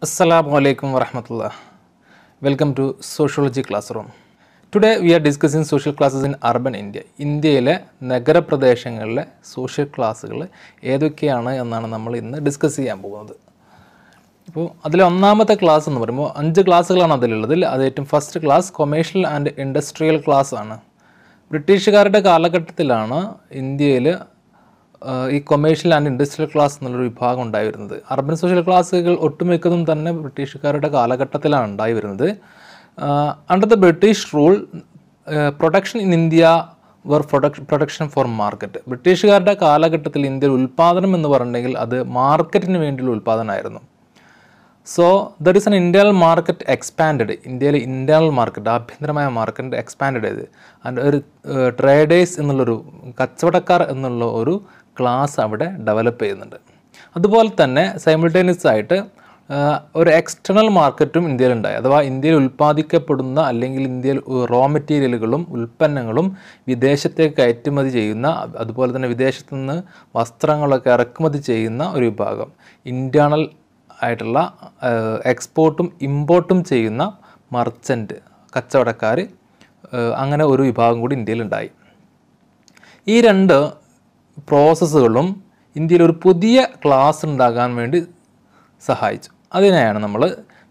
Assalamu alaikum warahmatullah. Welcome to Sociology Classroom. Today we are discussing social classes in urban India. ഇന്ത്യയിലെ നഗരപ്രദേശങ്ങളിലെ social ക്ലാസ്സുകൾ ഏതൊക്കെയാണ് എന്നാണ് നമ്മൾ ഇന്ന് ഡിസ്കസ് ചെയ്യാൻ പോകുന്നത്. അപ്പോൾ അതിലെ ഒന്നാമത്തെ ക്ലാസ് എന്ന് പറയുമ്പോൾ 5 ക്ലാസ്സുകളാണ് അതിലുള്ളത്. അത് ഏറ്റവും first class commercial and industrial class ആണ്. ബ്രിട്ടീഷുകാരുടെ കാലഘട്ടത്തിലാണ് ഇന്ത്യയിൽ ഈ കൊമേഴ്ഷ്യൽ ആൻഡ് ഇൻഡസ്ട്രിയൽ ക്ലാസ് എന്നുള്ളൊരു വിഭാഗം ഉണ്ടായി വരുന്നത്. അർബൻ സോഷ്യൽ ക്ലാസ്സുകൾ ഒട്ടുമിക്കതും തന്നെ ബ്രിട്ടീഷുകാരുടെ കാലഘട്ടത്തിലാണ് ഉണ്ടായി വരുന്നത്. Under the British rule production in India were production for market. ബ്രിട്ടീഷുകാരുടെ കാലഘട്ടത്തിൽ ഇന്ത്യയിൽ ഉൽപ്പാദനം എന്ന് പറഞ്ഞിട്ടുണ്ടെങ്കിൽ അത് മാർക്കറ്റിന് വേണ്ടിയുള്ള ഉൽപ്പാദനമായിരുന്നു. So there is an internal market expand. ഇന്ത്യയിലെ ഇൻറ്റേർണൽ മാർക്കറ്റ്, ആഭ്യന്തരമായ മാർക്കറ്റ് എക്സ്പാൻഡ് ചെയ്ത് ആൻഡ് ഒരു ട്രേഡേഴ്സ് എന്നുള്ളൊരു കച്ചവടക്കാർ എന്നുള്ള ഒരു ക്ലാസ് അവിടെ ഡെവലപ്പ് ചെയ്യുന്നുണ്ട്. അതുപോലെ തന്നെ സൈമിൾട്ടേനിയസ് ആയിട്ട് ഒരു എക്സ്റ്റേണൽ മാർക്കറ്റും ഇന്ത്യയിലുണ്ടായി. അഥവാ ഇന്ത്യയിൽ ഉൽപ്പാദിക്കപ്പെടുന്ന അല്ലെങ്കിൽ ഇന്ത്യയിൽ റോ മെറ്റീരിയലുകളും ഉൽപ്പന്നങ്ങളും വിദേശത്തേക്ക് കയറ്റുമതി ചെയ്യുന്ന, അതുപോലെ തന്നെ വിദേശത്തു നിന്ന് വസ്ത്രങ്ങളൊക്കെ ഇറക്കുമതി ചെയ്യുന്ന ഒരു വിഭാഗം, ഇൻറ്റേർണൽ ആയിട്ടുള്ള എക്സ്പോർട്ടും ഇമ്പോർട്ടും ചെയ്യുന്ന മർച്ചൻറ്റ് കച്ചവടക്കാർ, അങ്ങനെ ഒരു വിഭാഗം കൂടി ഇന്ത്യയിലുണ്ടായി. ഈ രണ്ട് പ്രോസസ്സുകളും ഇന്ത്യയിൽ ഒരു പുതിയ ക്ലാസ് ഉണ്ടാകാൻ വേണ്ടി സഹായിച്ചു. അതിനെയാണ് നമ്മൾ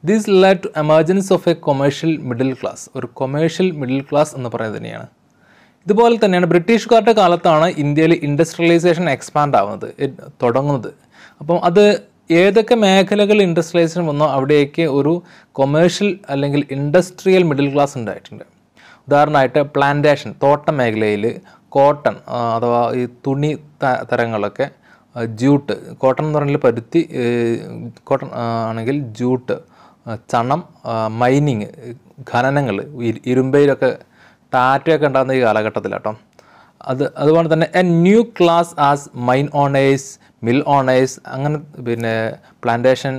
this led to emergence of a commercial middle class. ഒരു കൊമേഴ്ഷ്യൽ മിഡിൽ ക്ലാസ് എന്ന് പറയുന്നത് തന്നെയാണ്. ഇതുപോലെ തന്നെയാണ് ബ്രിട്ടീഷുകാരുടെ കാലത്താണ് ഇന്ത്യയിൽ ഇൻഡസ്ട്രിയലൈസേഷൻ എക്സ്പാൻഡ് ആവുന്നത്, തുടങ്ങുന്നത്. അപ്പം അത് ഏതൊക്കെ മേഖലകൾ ഇൻഡസ്ട്രിയലൈസേഷൻ വന്നോ അവിടേക്ക് ഒരു കൊമേഴ്ഷ്യൽ അല്ലെങ്കിൽ ഇൻഡസ്ട്രിയൽ മിഡിൽ ക്ലാസ് ഉണ്ടായിട്ടുണ്ട്. ഉദാഹരണമായിട്ട് പ്ലാന്റേഷൻ, തോട്ട മേഖലയിൽ കോട്ടൺ അഥവാ ഈ തുണി തരങ്ങളൊക്കെ, ജൂട്ട്, കോട്ടൺ എന്ന് പറഞ്ഞാൽ പരുത്തി, കോട്ടൺ ആണെങ്കിൽ ജൂട്ട്, ചണം, മൈനിങ്, ഖനനങ്ങൾ, ഇരുമ്പയിലൊക്കെ ടാറ്റയൊക്കെ ഉണ്ടാകുന്ന ഈ കാലഘട്ടത്തിലാട്ടോ. അതുപോലെ തന്നെ a new class as mine owners, mill owners, അങ്ങനെ പിന്നെ പ്ലാന്റേഷൻ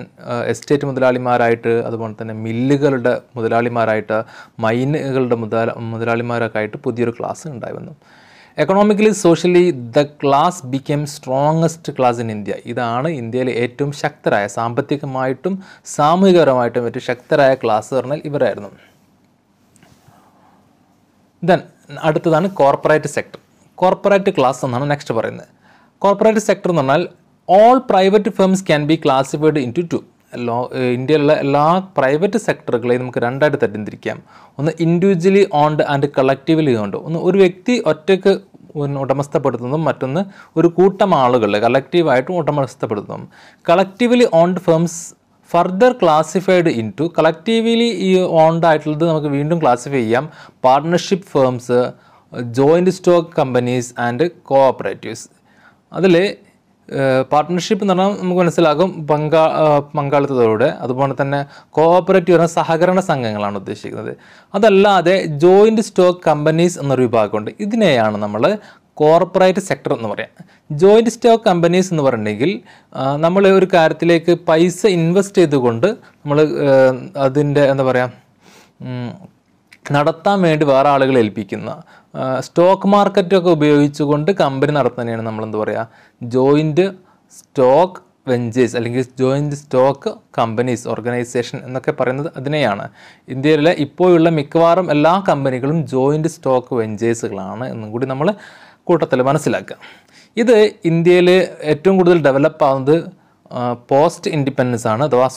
എസ്റ്റേറ്റ് മുതലാളിമാരായിട്ട്, അതുപോലെ തന്നെ മില്ലുകളുടെ മുതലാളിമാരായിട്ട്, മൈനുകളുടെ മുതലാളിമാരൊക്കെ ആയിട്ട് പുതിയൊരു ക്ലാസ് ഉണ്ടായി വന്നു. Economically socially the class become strongest class in India. ഇതാണ് ഇന്ത്യയിലെ ഏറ്റവും ശക്തരായ, സാമ്പത്തികമായിട്ടും സാമൂഹികപരമായിട്ടും ഏറ്റവും ശക്തരായ ക്ലാസ് പറഞ്ഞാൽ ഇവരായിരുന്നു. ദെൻ അടുത്തതാണ് കോർപ്പറേറ്റ് സെക്ടർ. കോർപ്പറേറ്റ് ക്ലാസ് എന്നാണ് നെക്സ്റ്റ് പറയുന്നത്. കോർപ്പറേറ്റ് സെക്ടർ എന്ന് പറഞ്ഞാൽ all private firms can be classified in two. ഇന്ത്യയിലുള്ള എല്ലാ പ്രൈവറ്റ് സെക്ടറുകളെയും നമുക്ക് രണ്ടായിട്ട് തരംതിരിക്കാം. ഒന്ന് individually owned and collectively owned. ഒന്ന് ഒരു വ്യക്തി ഒറ്റയ്ക്ക് ഉടമസ്ഥപ്പെടുത്തുന്നതും, മറ്റൊന്ന് ഒരു കൂട്ടം ആളുകൾ കളക്റ്റീവായിട്ടും ഉടമസ്ഥപ്പെടുത്തുന്നതും. Collectively owned firms further classified in two. Collectively ഈ ഓൺഡ് ആയിട്ടുള്ളത് നമുക്ക് വീണ്ടും ക്ലാസിഫൈ ചെയ്യാം. Partnership firms, joint stock companies and cooperatives. അതിൽ പാർട്ട്ണർഷിപ്പ് എന്ന് പറഞ്ഞാൽ നമുക്ക് മനസ്സിലാകും പങ്കാളിത്തത്തോടെ. അതുപോലെ തന്നെ കോഓപ്പറേറ്റീവ് പറഞ്ഞാൽ സഹകരണ സംഘങ്ങളാണ് ഉദ്ദേശിക്കുന്നത്. അതല്ലാതെ ജോയിൻറ്റ് സ്റ്റോക്ക് കമ്പനീസ് എന്നൊരു വിഭാഗമുണ്ട്. ഇതിനെയാണ് നമ്മൾ കോർപ്പറേറ്റ് സെക്ടർ എന്ന് പറയാം. ജോയിൻറ്റ് സ്റ്റോക്ക് കമ്പനീസ് എന്ന് പറഞ്ഞിട്ടുണ്ടെങ്കിൽ നമ്മൾ ഒരു കാര്യത്തിലേക്ക് പൈസ ഇൻവെസ്റ്റ് ചെയ്തുകൊണ്ട് നമ്മൾ അതിൻ്റെ എന്താ പറയുക നടത്താൻ വേണ്ടി വേറെ ആളുകളെ ഏൽപ്പിക്കുന്ന, സ്റ്റോക്ക് മാർക്കറ്റൊക്കെ ഉപയോഗിച്ചുകൊണ്ട് കമ്പനി നടത്തുന്നതിനെയാണ് നമ്മളെന്താ പറയുക, ജോയിൻറ്റ് സ്റ്റോക്ക് വെഞ്ചേഴ്സ് അല്ലെങ്കിൽ ജോയിൻറ്റ് സ്റ്റോക്ക് കമ്പനീസ് ഓർഗനൈസേഷൻ എന്നൊക്കെ പറയുന്നത് അതിനെയാണ്. ഇന്ത്യയിലെ ഇപ്പോഴുള്ള മിക്കവാറും എല്ലാ കമ്പനികളും ജോയിൻറ്റ് സ്റ്റോക്ക് വെഞ്ചേഴ്സുകളാണ് എന്നും കൂടി നമ്മൾ കൂട്ടത്തിൽ മനസ്സിലാക്കുക. ഇത് ഇന്ത്യയിൽ ഏറ്റവും കൂടുതൽ ഡെവലപ്പ് ആവുന്നത് പോസ്റ്റ് ഇൻഡിപെൻഡൻസ് ആണ്, അഥവാ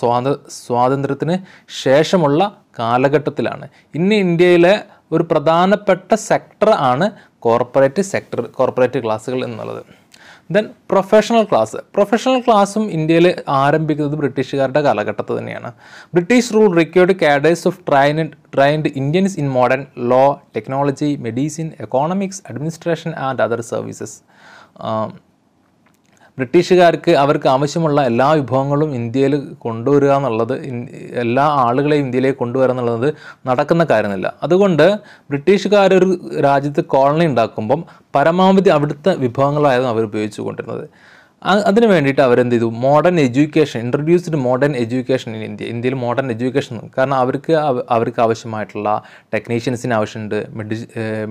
സ്വാതന്ത്ര്യത്തിന് ശേഷമുള്ള കാലഘട്ടത്തിലാണ്. ഇന്ന് ഇന്ത്യയിലെ ഒരു പ്രധാനപ്പെട്ട സെക്ടർ ആണ് കോർപ്പറേറ്റ് സെക്ടർ, കോർപ്പറേറ്റ് ക്ലാസ്സുകൾ എന്നുള്ളത്. ദെൻ പ്രൊഫഷണൽ ക്ലാസ്സും ഇന്ത്യയിൽ ആരംഭിക്കുന്നത് ബ്രിട്ടീഷുകാരുടെ കാലഘട്ടത്തിൽ തന്നെയാണ്. British rule required cadres of trained Indians in modern law, technology, medicine, economics, administration and other services. ബ്രിട്ടീഷുകാർക്ക് അവർക്ക് ആവശ്യമുള്ള എല്ലാ വിഭവങ്ങളും ഇന്ത്യയിൽ കൊണ്ടുവരിക എന്നുള്ളത്, എല്ലാ ആളുകളെയും ഇന്ത്യയിലേക്ക് കൊണ്ടുവരിക എന്നുള്ളത് നടക്കുന്ന കാര്യമല്ല. അതുകൊണ്ട് ബ്രിട്ടീഷുകാരൊരു രാജ്യത്ത് കോളനി ഉണ്ടാക്കുമ്പം പരമാവധി അവിടുത്തെ വിഭവങ്ങളായിരുന്നു അവർ ഉപയോഗിച്ചു കൊണ്ടിരുന്നത്. അതിന് വേണ്ടിയിട്ട് അവരെന്ത് ചെയ്തു, modern education introduced modern education in ഇന്ത്യയിൽ മോഡേൺ എഡ്യൂക്കേഷൻ. കാരണം അവർക്ക് ആവശ്യമായിട്ടുള്ള ടെക്നീഷ്യൻസിന് ആവശ്യമുണ്ട്,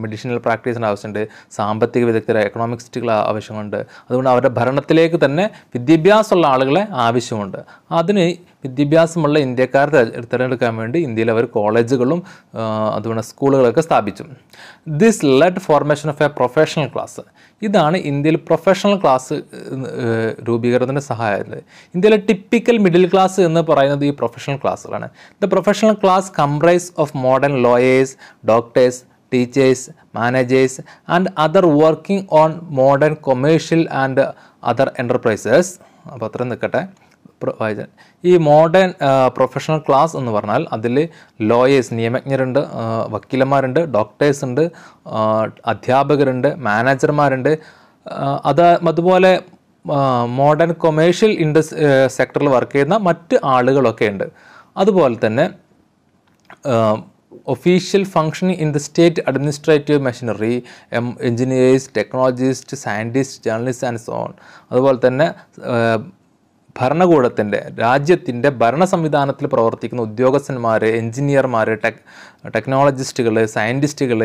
മെഡിസിനൽ പ്രാക്ടീസിന് ആവശ്യമുണ്ട്, സാമ്പത്തിക വിദഗ്ധരെ, എക്കണോമിക്സ്റ്റുകൾ ആവശ്യമുണ്ട്. അതുകൊണ്ട് അവരുടെ ഭരണത്തിലേക്ക് തന്നെ വിദ്യാഭ്യാസമുള്ള ആളുകളെ ആവശ്യമുണ്ട്. അതിന് വിദ്യാഭ്യാസമുള്ള ഇന്ത്യക്കാർ തിരഞ്ഞെടുക്കാൻ വേണ്ടി ഇന്ത്യയിൽ അവർ കോളേജുകളും അതുപോലെ സ്കൂളുകളൊക്കെ സ്ഥാപിച്ചു. This lead formation of A professional class. ഇതാണ് ഇന്ത്യയിൽ പ്രൊഫഷണൽ ക്ലാസ് രൂപീകരണത്തിന് സഹായമായത്. ഇന്ത്യയിലെ ടിപ്പിക്കൽ മിഡിൽ ക്ലാസ് എന്ന് പറയുന്നത് ഈ പ്രൊഫഷണൽ ക്ലാസ്സുകളാണ്. The professional class comprise of modern lawyers, doctors, teachers, managers and other working on modern commercial and other enterprises. അപ്പോൾ അത്രയും നിൽക്കട്ടെ. ഈ മോഡേൺ പ്രൊഫഷണൽ ക്ലാസ് എന്ന് പറഞ്ഞാൽ അതിൽ ലോയേഴ്സ്, നിയമജ്ഞരുണ്ട്, വക്കീലന്മാരുണ്ട്, ഡോക്ടേഴ്സ് ഉണ്ട്, അധ്യാപകരുണ്ട്, മാനേജർമാരുണ്ട്, അതുപോലെ മോഡേൺ കൊമേഴ്ഷ്യൽ സെക്ടറിൽ വർക്ക് ചെയ്യുന്ന മറ്റ് ആളുകളൊക്കെ ഉണ്ട്. അതുപോലെ തന്നെ official functioning in the state administrative machinery, engineers, technologists, scientists, journalists and so on. അതുപോലെ തന്നെ ഭരണകൂടത്തിൻ്റെ, രാജ്യത്തിൻ്റെ ഭരണ സംവിധാനത്തിൽ പ്രവർത്തിക്കുന്ന ഉദ്യോഗസ്ഥന്മാർ, എൻജിനീയർമാർ, ടെക്നോളജിസ്റ്റുകൾ, സയൻറ്റിസ്റ്റുകൾ,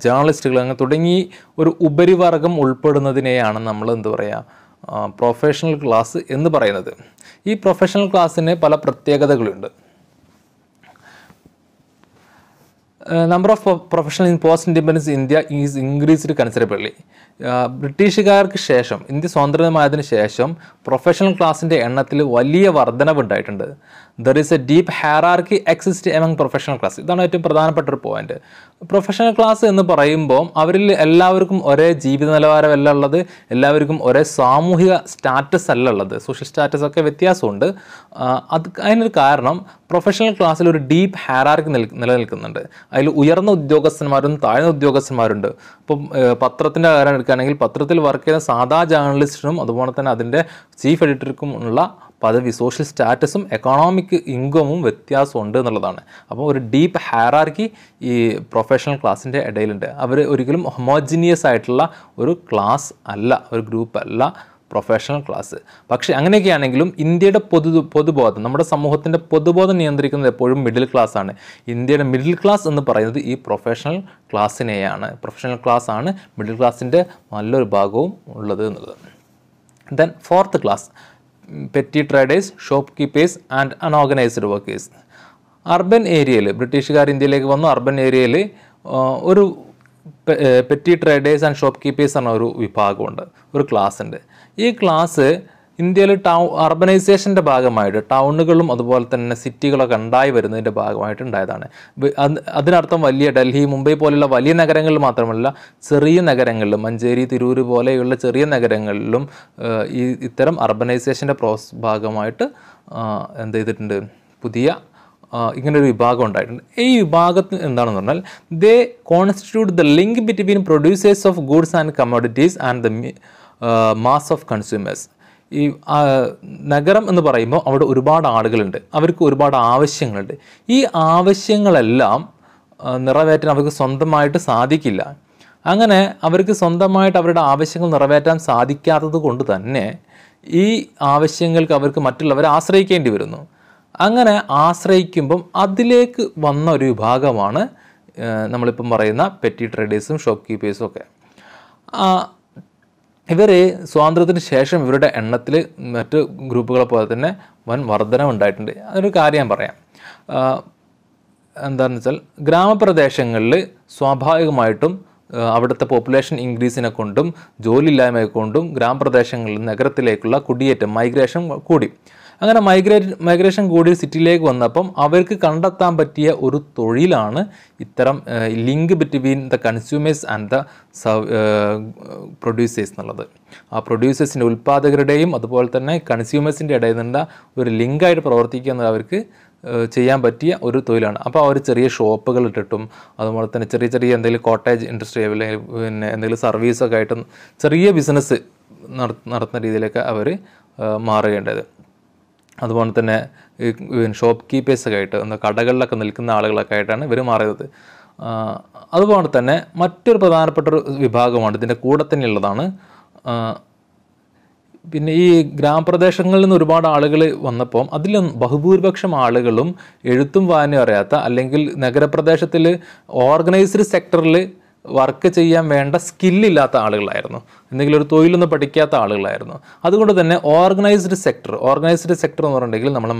ജേർണലിസ്റ്റുകൾ അങ്ങനെ തുടങ്ങി ഒരു ഉപരിവർഗം ഉൾപ്പെടുന്നതിനെയാണ് നമ്മൾ എന്ത് പറയുക, പ്രൊഫഷണൽ ക്ലാസ് എന്ന് പറയുന്നത്. ഈ പ്രൊഫഷണൽ ക്ലാസ്സിന് പല പ്രത്യേകതകളുണ്ട്. Number of professionals in post-independence India is increased considerably. ബ്രിട്ടീഷുകാർക്ക് ശേഷം, ഇന്ത്യ സ്വതന്ത്രമായതിനു ശേഷം പ്രൊഫഷണൽ ക്ലാസിൻ്റെ എണ്ണത്തിൽ വലിയ വർധനവുണ്ടായിട്ടുണ്ട്. There is a deep hierarchy exist among professional class. ഇതാണ് ഏറ്റവും പ്രധാനപ്പെട്ട ഒരു പോയിന്റ്. പ്രൊഫഷണൽ ക്ലാസ് എന്ന് പറയുമ്പോൾ അവരിൽ എല്ലാവർക്കും ഒരേ ജീവിത നിലവാരമല്ല ഉള്ളത്, എല്ലാവർക്കും ഒരേ സാമൂഹിക സ്റ്റാറ്റസ് അല്ല ഉള്ളത്, സോഷ്യൽ സ്റ്റാറ്റസ് ഒക്കെ വ്യത്യാസമുണ്ട്. അതിനൊരു കാരണം പ്രൊഫഷണൽ ക്ലാസ്സിൽ ഒരു ഡീപ്പ് ഹയറാർക്കി നിലനിൽക്കുന്നുണ്ട്. അതിൽ ഉയർന്ന ഉദ്യോഗസ്ഥന്മാരും താഴ്ന്ന ഉദ്യോഗസ്ഥന്മാരുണ്ട്. ഇപ്പം പത്രത്തിൻ്റെ കാര്യം എടുക്കുകയാണെങ്കിൽ പത്രത്തിൽ വർക്ക് ചെയ്യുന്ന സാധാ ജേർണലിസ്റ്റിനും അതുപോലെ തന്നെ അതിൻ്റെ ചീഫ് എഡിറ്റർക്കും ഉള്ള പദവി, സോഷ്യൽ സ്റ്റാറ്റസും എക്കണോമിക് ഇൻകമും വ്യത്യാസമുണ്ട് എന്നുള്ളതാണ്. അപ്പോൾ ഒരു ഡീപ്പ് ഹയറാർക്കി ഈ പ്രൊഫഷണൽ ക്ലാസ്സിൻ്റെ ഇടയിലുണ്ട്. അവർ ഒരിക്കലും ഹൊമോജിനിയസ് ആയിട്ടുള്ള ഒരു ക്ലാസ് അല്ല, ഒരു ഗ്രൂപ്പ് അല്ല പ്രൊഫഷണൽ ക്ലാസ്. പക്ഷേ അങ്ങനെയൊക്കെയാണെങ്കിലും ഇന്ത്യയുടെ പൊതുബോധം, നമ്മുടെ സമൂഹത്തിൻ്റെ പൊതുബോധം നിയന്ത്രിക്കുന്നത് എപ്പോഴും മിഡിൽ ക്ലാസ് ആണ്. ഇന്ത്യയുടെ മിഡിൽ ക്ലാസ് എന്ന് പറയുന്നത് ഈ പ്രൊഫഷണൽ ക്ലാസ്സിനെയാണ്. പ്രൊഫഷണൽ ക്ലാസ് ആണ് മിഡിൽ ക്ലാസ്സിൻ്റെ നല്ലൊരു ഭാഗവും ഉള്ളത് എന്നുള്ളത്. Then fourth class, petty traders, shop keepers and unorganised workers. Urban ഏരിയയിൽ ബ്രിട്ടീഷുകാർ ഇന്ത്യയിലേക്ക് വന്നു. അർബൻ ഏരിയയിൽ ഒരു petty traders and shop keepers എന്ന ഒരു വിഭാഗമുണ്ട്, ഒരു ക്ലാസ് ഉണ്ട്. ഈ ക്ലാസ് ഇന്ത്യയിൽ അർബനൈസേഷൻ്റെ ഭാഗമായിട്ട് ടൗണുകളും അതുപോലെ തന്നെ സിറ്റികളൊക്കെ ഉണ്ടായി വരുന്നതിൻ്റെ ഭാഗമായിട്ട് ഉണ്ടായതാണ്. അതിനർത്ഥം വലിയ ഡൽഹി, മുംബൈ പോലെയുള്ള വലിയ നഗരങ്ങളിൽ മാത്രമല്ല, ചെറിയ നഗരങ്ങളിലും മഞ്ചേരി, തിരൂർ പോലെയുള്ള ചെറിയ നഗരങ്ങളിലും ഇത്തരം അർബനൈസേഷൻ്റെ ഭാഗമായിട്ട് എന്ത് ചെയ്തിട്ടുണ്ട്, പുതിയ ഇങ്ങനൊരു വിഭാഗം ഉണ്ടായിട്ടുണ്ട്. ഈ വിഭാഗത്തിൽ എന്താണെന്ന് പറഞ്ഞാൽ they constitute the link between producers of goods and commodities and the mass of consumers. ഈ നഗരം എന്ന് പറയുമ്പോൾ അവിടെ ഒരുപാട് ആളുകളുണ്ട്, അവർക്ക് ഒരുപാട് ആവശ്യങ്ങളുണ്ട്. ഈ ആവശ്യങ്ങളെല്ലാം നിറവേറ്റാൻ അവർക്ക് സ്വന്തമായിട്ട് സാധിക്കില്ല. അങ്ങനെ അവർക്ക് സ്വന്തമായിട്ട് അവരുടെ ആവശ്യങ്ങൾ നിറവേറ്റാൻ സാധിക്കാത്തത് കൊണ്ട് തന്നെ ഈ ആവശ്യങ്ങൾക്ക് അവർക്ക് മറ്റുള്ളവരെ ആശ്രയിക്കേണ്ടി വരുന്നു. അങ്ങനെ ആശ്രയിക്കുമ്പം അതിലേക്ക് വന്ന ഒരു വിഭാഗമാണ് നമ്മളിപ്പം പറയുന്ന പെറ്റി ട്രേഡേഴ്സും ഷോപ്പ് കീപ്പേഴ്സും ഒക്കെ. ഇവർ സ്വാതന്ത്ര്യത്തിന് ശേഷം ഇവരുടെ എണ്ണത്തിൽ മറ്റ് ഗ്രൂപ്പുകളെ പോലെ തന്നെ വൻ വർധനവുണ്ടായിട്ടുണ്ട്. അതൊരു കാര്യം ഞാൻ പറയാം. എന്താണെന്ന് വെച്ചാൽ ഗ്രാമപ്രദേശങ്ങളിൽ സ്വാഭാവികമായിട്ടും അവിടുത്തെ പോപ്പുലേഷൻ ഇൻക്രീസിനെ കൊണ്ടും ജോലിയില്ലായ്മയെ കൊണ്ടും ഗ്രാമപ്രദേശങ്ങളിൽ നഗരത്തിലേക്കുള്ള കുടിയേറ്റം, മൈഗ്രേഷൻ കൂടി. അങ്ങനെ മൈഗ്രേഷൻ കൂടി സിറ്റിയിലേക്ക് വന്നപ്പം അവർക്ക് കണ്ടെത്താൻ പറ്റിയ ഒരു തൊഴിലാണ് ഇത്തരം link between the consumers and the producers എന്നുള്ളത്. ആ പ്രൊഡ്യൂസേഴ്സിൻ്റെ, ഉൽപ്പാദകരുടെയും അതുപോലെ തന്നെ കൺസ്യൂമേഴ്സിൻ്റെ ഇടയിൽ നിന്നുള്ള ഒരു ലിങ്കായിട്ട് പ്രവർത്തിക്കുക എന്നത് അവർക്ക് ചെയ്യാൻ പറ്റിയ ഒരു തൊഴിലാണ്. അപ്പോൾ അവർ ചെറിയ ഷോപ്പുകൾ ഇട്ടിട്ടും അതുപോലെ തന്നെ ചെറിയ ചെറിയ എന്തെങ്കിലും കോട്ടേജ് ഇൻഡസ്ട്രി അല്ലെങ്കിൽ പിന്നെ എന്തെങ്കിലും സർവീസൊക്കെ ആയിട്ടും ചെറിയ ബിസിനസ് നടത്തുന്ന രീതിയിലൊക്കെ അവർ മാറുകയുണ്ടത്. അതുപോലെ തന്നെ ഷോപ്പ് കീപ്പേഴ്സൊക്കെ ആയിട്ട് കടകളിലൊക്കെ നിൽക്കുന്ന ആളുകളൊക്കെ ആയിട്ടാണ് ഇവർ മാറിയത്. അതുപോലെ തന്നെ മറ്റൊരു പ്രധാനപ്പെട്ടൊരു വിഭാഗമാണ് ഇതിൻ്റെ കൂടെ തന്നെയുള്ളതാണ്. പിന്നെ ഈ ഗ്രാമപ്രദേശങ്ങളിൽ നിന്ന് ഒരുപാട് ആളുകൾ വന്നപ്പോൾ അതിൽ ബഹുഭൂരിപക്ഷം ആളുകളും എഴുത്തും വായനയും അറിയാത്ത, അല്ലെങ്കിൽ നഗരപ്രദേശത്തിൽ ഓർഗനൈസ്ഡ് സെക്ടറിൽ വർക്ക് ചെയ്യാൻ വേണ്ട സ്കില്ലില്ലാത്ത ആളുകളായിരുന്നു, എന്തെങ്കിലും ഒരു തൊഴിലൊന്നും പഠിക്കാത്ത ആളുകളായിരുന്നു. അതുകൊണ്ട് തന്നെ ഓർഗനൈസ്ഡ് സെക്ടർ എന്ന് പറഞ്ഞിട്ടുണ്ടെങ്കിൽ നമ്മൾ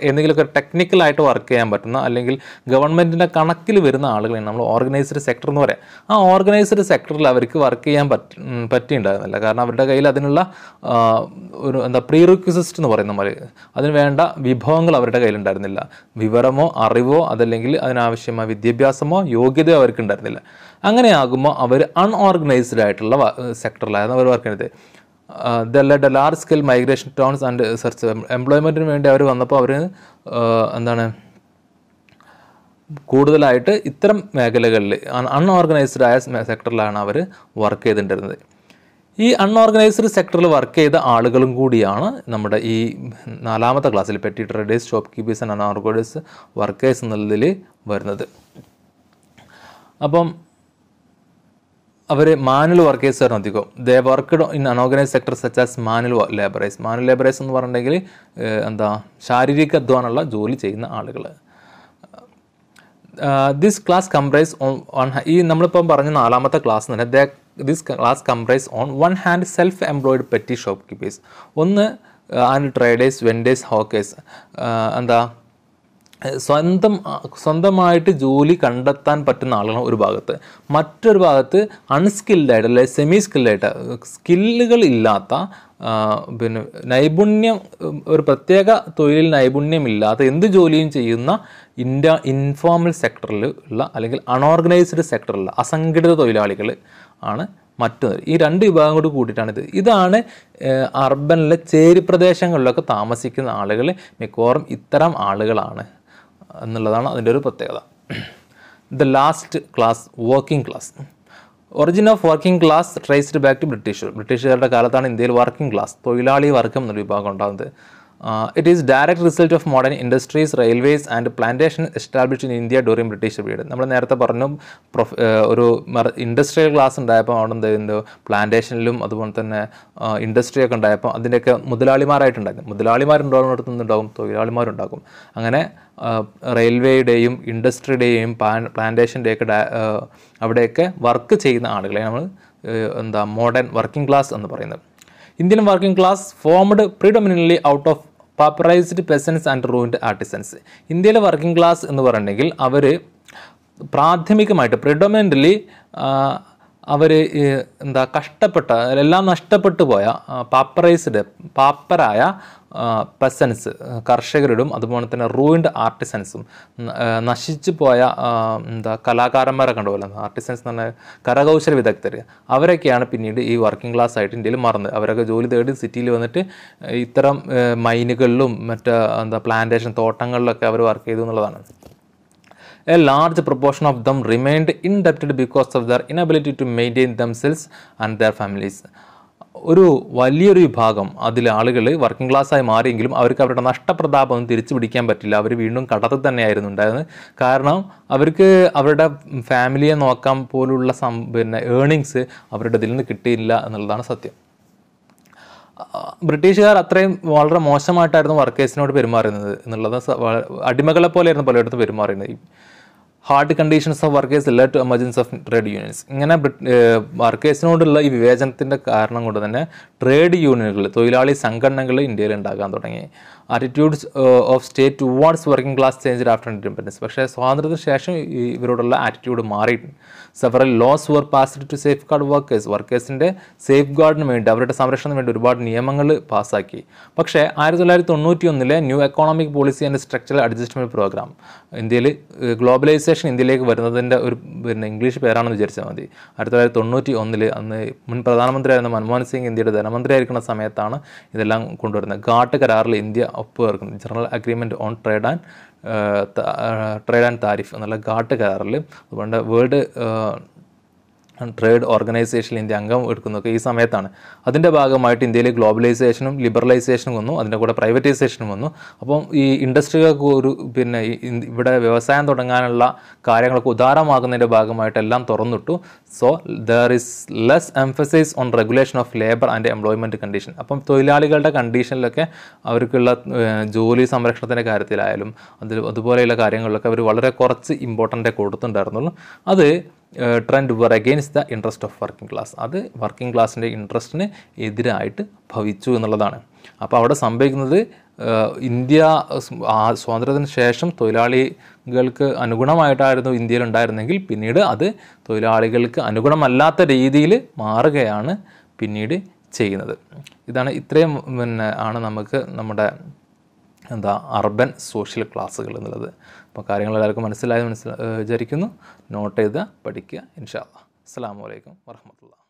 എന്തെങ്കിലുമൊക്കെ ടെക്നിക്കലായിട്ട് വർക്ക് ചെയ്യാൻ പറ്റുന്ന അല്ലെങ്കിൽ ഗവൺമെൻറ്റിൻ്റെ കണക്കിൽ വരുന്ന ആളുകളാണ് നമ്മൾ ഓർഗനൈസ്ഡ് സെക്ടർ എന്ന് പറയാം. ആ ഓർഗനൈസ്ഡ് സെക്ടറിൽ അവർക്ക് വർക്ക് ചെയ്യാൻ പറ്റിയിട്ടുണ്ടായിരുന്നില്ല. കാരണം അവരുടെ കയ്യിൽ അതിനുള്ള ഒരു പ്രീ റിക്വിസിസ്റ്റ് എന്ന് പറയുന്ന പോലെ അതിന് വേണ്ട വിഭവങ്ങൾ അവരുടെ കയ്യിലുണ്ടായിരുന്നില്ല. വിവരമോ അറിവോ അതല്ലെങ്കിൽ അതിനാവശ്യമായ വിദ്യാഭ്യാസമോ യോഗ്യതയോ അവർക്ക് ഉണ്ടായിരുന്നില്ല. അങ്ങനെയാകുമ്പോൾ അവർ അൺഓർഗനൈസ്ഡ് ആയിട്ടുള്ള സെക്ടറിലായിരുന്നു അവർ വർക്ക് ചെയ്യുന്നത്. The large scale migration towns and search എംപ്ലോയ്മെൻറ്റിന് വേണ്ടി അവർ വന്നപ്പോൾ അവർ കൂടുതലായിട്ട് ഇത്തരം മേഖലകളിൽ അൺഓർഗനൈസ്ഡ് ആയ സെക്ടറിലാണ് അവർ വർക്ക് ചെയ്തിട്ടുണ്ടായിരുന്നത്. ഈ അൺഓർഗനൈസ്ഡ് സെക്ടറിൽ വർക്ക് ചെയ്ത ആളുകളും കൂടിയാണ് നമ്മുടെ ഈ 4ാമത്തെ ക്ലാസ്സിൽ petty traders, shop keepers and unorganised workers എന്നുള്ളതിൽ വരുന്നത്. അപ്പം അവർ മാനുവൽ വർക്കേഴ്സായിരുന്നു അധികം. They worked in unorganised sector such as manual labourers എന്ന് പറഞ്ഞിട്ടുണ്ടെങ്കിൽ ശാരീരിക അധ്വാനമുള്ള ജോലി ചെയ്യുന്ന ആളുകൾ. ദിസ് ക്ലാസ് കംപ്രൈസ് ഈ നമ്മളിപ്പം പറഞ്ഞ 4ാമത്തെ ക്ലാസ് തന്നെ this class comprise on one hand self employed petty shop keepers, ഒന്ന് ആൻഡ് ട്രേഡേഴ്സ്, വെൻഡേഴ്സ്, ഹോക്കേഴ്സ്, സ്വന്തമായിട്ട് ജോലി കണ്ടെത്താൻ പറ്റുന്ന ആളുകൾ ഒരു ഭാഗത്ത്, മറ്റൊരു ഭാഗത്ത് അൺസ്കിൽഡായിട്ട് അല്ലെങ്കിൽ സെമി സ്കിൽഡായിട്ട് സ്കില്ലുകൾ ഇല്ലാത്ത നൈപുണ്യം ഒരു പ്രത്യേക തൊഴിലിൽ നൈപുണ്യമില്ലാത്ത എന്ത് ജോലിയും ചെയ്യുന്ന ഇൻഫോർമൽ സെക്ടറിൽ ഉള്ള അല്ലെങ്കിൽ അൺഓർഗനൈസ്ഡ് സെക്ടറിലുള്ള അസംഘടിത തൊഴിലാളികൾ ആണ് മറ്റൊന്ന്. ഈ 2 വിഭാഗം കൂടി കൂട്ടിയിട്ടാണിത്. ഇതാണ് അർബനിലെ ചേരി പ്രദേശങ്ങളിലൊക്കെ താമസിക്കുന്ന ആളുകൾ മിക്കവാറും ഇത്തരം ആളുകളാണ് എന്നുള്ളതാണ് അതിൻ്റെ ഒരു പ്രത്യേകത. The last class, working class. Origin of working class traced back to ബ്രിട്ടീഷുകാരുടെ കാലത്താണ് ഇന്ത്യയിൽ വർക്കിംഗ് ക്ലാസ്, തൊഴിലാളി വർഗം എന്നൊരു വിഭാഗം ഉണ്ടാകുന്നത്. It is direct result of modern industries, railways and plantation established in India during British period. നമ്മൾ നേരത്തെ പറഞ്ഞു ഒരു ഇൻഡസ്ട്രിയൽ ക്ലാസ് ഉണ്ടായപ്പോൾ അവിടെ എന്തോ പ്ലാന്റേഷനിലും അതുപോലെ തന്നെ ഇൻഡസ്ട്രിയൊക്കെ ഉണ്ടായപ്പോൾ അതിൻ്റെയൊക്കെ മുതലാളിമാരായിട്ടുണ്ടായിരുന്നു. മുതലാളിമാരുണ്ടാകുന്നിടത്തുനിന്നുണ്ടാകും തൊഴിലാളിമാരുണ്ടാകും. അങ്ങനെ റെയിൽവേയുടെയും ഇൻഡസ്ട്രിയുടെയും പ്ലാന്റേഷൻ്റെയൊക്കെ അവിടെയൊക്കെ വർക്ക് ചെയ്യുന്ന ആളുകളെ നമ്മൾ മോഡേൺ വർക്കിംഗ് ക്ലാസ് എന്ന് പറയുന്നത്. Indian working class formed predominantly out of pauperised peasants and ruined artisans. ഇന്ത്യയിലെ വർക്കിംഗ് ക്ലാസ് എന്ന് പറഞ്ഞിട്ടുണ്ടെങ്കിൽ അവർ പ്രാഥമികമായിട്ട് പ്രിഡോമിനൻ്റ്ലി അവർ കഷ്ടപ്പെട്ട എല്ലാം നഷ്ടപ്പെട്ടു പോയ പാപ്പരായ പെസൻസ് കർഷകരോടും അതുപോലെ തന്നെ റൂയിൻഡ് ആർട്ടിസൻസും നശിച്ചു പോയ കലാകാരന്മാരൊക്കെ ഉണ്ടാവുമല്ലോ, ആർട്ടിസൻസ് എന്ന് പറഞ്ഞാൽ കരകൗശല വിദഗ്ധർ, അവരൊക്കെയാണ് പിന്നീട് ഈ വർക്കിംഗ് ക്ലാസ് ആയിട്ട് ഇന്ത്യയിൽ മാറുന്നത്. അവരൊക്കെ ജോലി തേടി സിറ്റിയിൽ വന്നിട്ട് ഇത്തരം മൈനുകളിലും പ്ലാന്റേഷൻ തോട്ടങ്ങളിലൊക്കെ അവർ വർക്ക് ചെയ്തു എന്നുള്ളതാണ്. A large proportion of them remained indebted because of their inability to maintain themselves and their families. ഒരു വലിയൊരു വിഭാഗം അതിൽ ആളുകൾ വർക്കിംഗ് ക്ലാസ്സായി മാറിയെങ്കിലും അവർക്ക് അവരുടെ നഷ്ടപ്രതാപം തിരിച്ചു പിടിക്കാൻ പറ്റില്ല. അവർ വീണ്ടും കടത്തിൽ തന്നെയായിരുന്നു ഉണ്ടായിരുന്നത്. കാരണം അവർക്ക് അവരുടെ ഫാമിലിയെ നോക്കാൻ പോലുള്ള ഏണിങ്സ് അവരുടെ ഇതിൽ നിന്ന് കിട്ടിയില്ല എന്നുള്ളതാണ് സത്യം. ബ്രിട്ടീഷുകാർ അത്രയും വളരെ മോശമായിട്ടായിരുന്നു വർക്കേഴ്സിനോട് പെരുമാറുന്നത് എന്നുള്ളത്, അടിമകളെ പോലെയായിരുന്നു പലയിടത്തും പെരുമാറുന്നത്. Hard conditions of workers led to emergence of trade unions. ഇങ്ങനെ വർക്കേഴ്സിനോടുള്ള ഈ വിവേചനത്തിൻ്റെ കാരണം കൊണ്ട് തന്നെ ട്രേഡ് യൂണിയനുകൾ, തൊഴിലാളി സംഘടനകൾ ഇന്ത്യയിൽ ഉണ്ടാകാൻ തുടങ്ങി. Attitudes of state towards working class change after independence. പക്ഷേ സ്വാതന്ത്ര്യത്തിന് ശേഷം ഇവരോടുള്ള ആറ്റിറ്റ്യൂഡ് മാറിയിട്ടുണ്ട്. Several laws were passed to safeguard വർക്കേഴ്സിൻ്റെ സേഫ് ഗാർഡിന് വേണ്ടി, അവരുടെ സംരക്ഷണത്തിന് വേണ്ടി ഒരുപാട് നിയമങ്ങൾ പാസ്സാക്കി. പക്ഷേ 1991 new economic policy and structural adjustment programme, ഇന്ത്യയിൽ ഗ്ലോബലൈസേഷൻ ഇന്ത്യയിലേക്ക് വരുന്നതിൻ്റെ ഒരു ഇംഗ്ലീഷ് പേരാണെന്ന് വിചാരിച്ചാൽ മതി. 1991 അന്ന് മുൻ പ്രധാനമന്ത്രിയായിരുന്ന മൻമോഹൻ സിംഗ് ഇന്ത്യയുടെ ധനമന്ത്രിയായിരിക്കുന്ന സമയത്താണ് ഇതെല്ലാം കൊണ്ടുവരുന്നത്. ഗാട്ട് കരാറിൽ ഇന്ത്യ ഒപ്പുവെക്കുന്നത്, general agreement on trade and tariff എന്നുള്ള ഗാട്ട് കരാറിൽ. അതുകൊണ്ട് വേൾഡ് ട്രേഡ് ഓർഗനൈസേഷനിൽ ഇന്ത്യ അംഗം എടുക്കുന്നതൊക്കെ ഈ സമയത്താണ്. അതിൻ്റെ ഭാഗമായിട്ട് ഇന്ത്യയിൽ ഗ്ലോബലൈസേഷനും ലിബറലൈസേഷനും വന്നു, അതിൻ്റെ കൂടെ പ്രൈവറ്റൈസേഷനും വന്നു. അപ്പം ഈ ഇൻഡസ്ട്രികൾക്ക് ഇവിടെ വ്യവസായം തുടങ്ങാനുള്ള കാര്യങ്ങളൊക്കെ ഉദാരമാകുന്നതിൻ്റെ ഭാഗമായിട്ട് എല്ലാം തുറന്നിട്ടു. So there is less emphasise on regulation of labour and employment condition. അപ്പം തൊഴിലാളികളുടെ കണ്ടീഷനിലൊക്കെ അവർക്കുള്ള ജോലി സംരക്ഷണത്തിൻ്റെ കാര്യത്തിലായാലും അതുപോലെയുള്ള കാര്യങ്ങളിലൊക്കെ അവർ വളരെ കുറച്ച് ഇമ്പോർട്ടൻ്റ് കൊടുത്തിട്ടുണ്ടായിരുന്നുള്ളൂ. അത് trend were against the interest of working class. അത് വർക്കിംഗ് ക്ലാസ്സിൻ്റെ ഇൻട്രസ്റ്റിന് എതിരായിട്ട് ഭവിച്ചു എന്നുള്ളതാണ്. അപ്പോൾ അവിടെ സംഭവിക്കുന്നത് ഇന്ത്യ സ്വാതന്ത്ര്യത്തിന് ശേഷം തൊഴിലാളികൾക്ക് അനുഗുണമായിട്ടായിരുന്നു ഇന്ത്യയിൽ ഉണ്ടായിരുന്നെങ്കിൽ പിന്നീട് അത് തൊഴിലാളികൾക്ക് അനുഗുണമല്ലാത്ത രീതിയിൽ മാറുകയാണ് പിന്നീട് ചെയ്യുന്നത്. ഇത്രയും ആണ് നമുക്ക് നമ്മുടെ അർബൻ സോഷ്യൽ ക്ലാസ്സുകൾ എന്നുള്ളത്. അപ്പോൾ കാര്യങ്ങൾ എല്ലാവർക്കും മനസ്സിലായി വിചാരിക്കുന്നു. നോട്ട് ചെയ്ത് പഠിക്കുക. ഇൻഷാ അല്ലാഹ്. അസ്സലാമു അലൈക്കും വറഹ്മത്തുള്ളാഹി.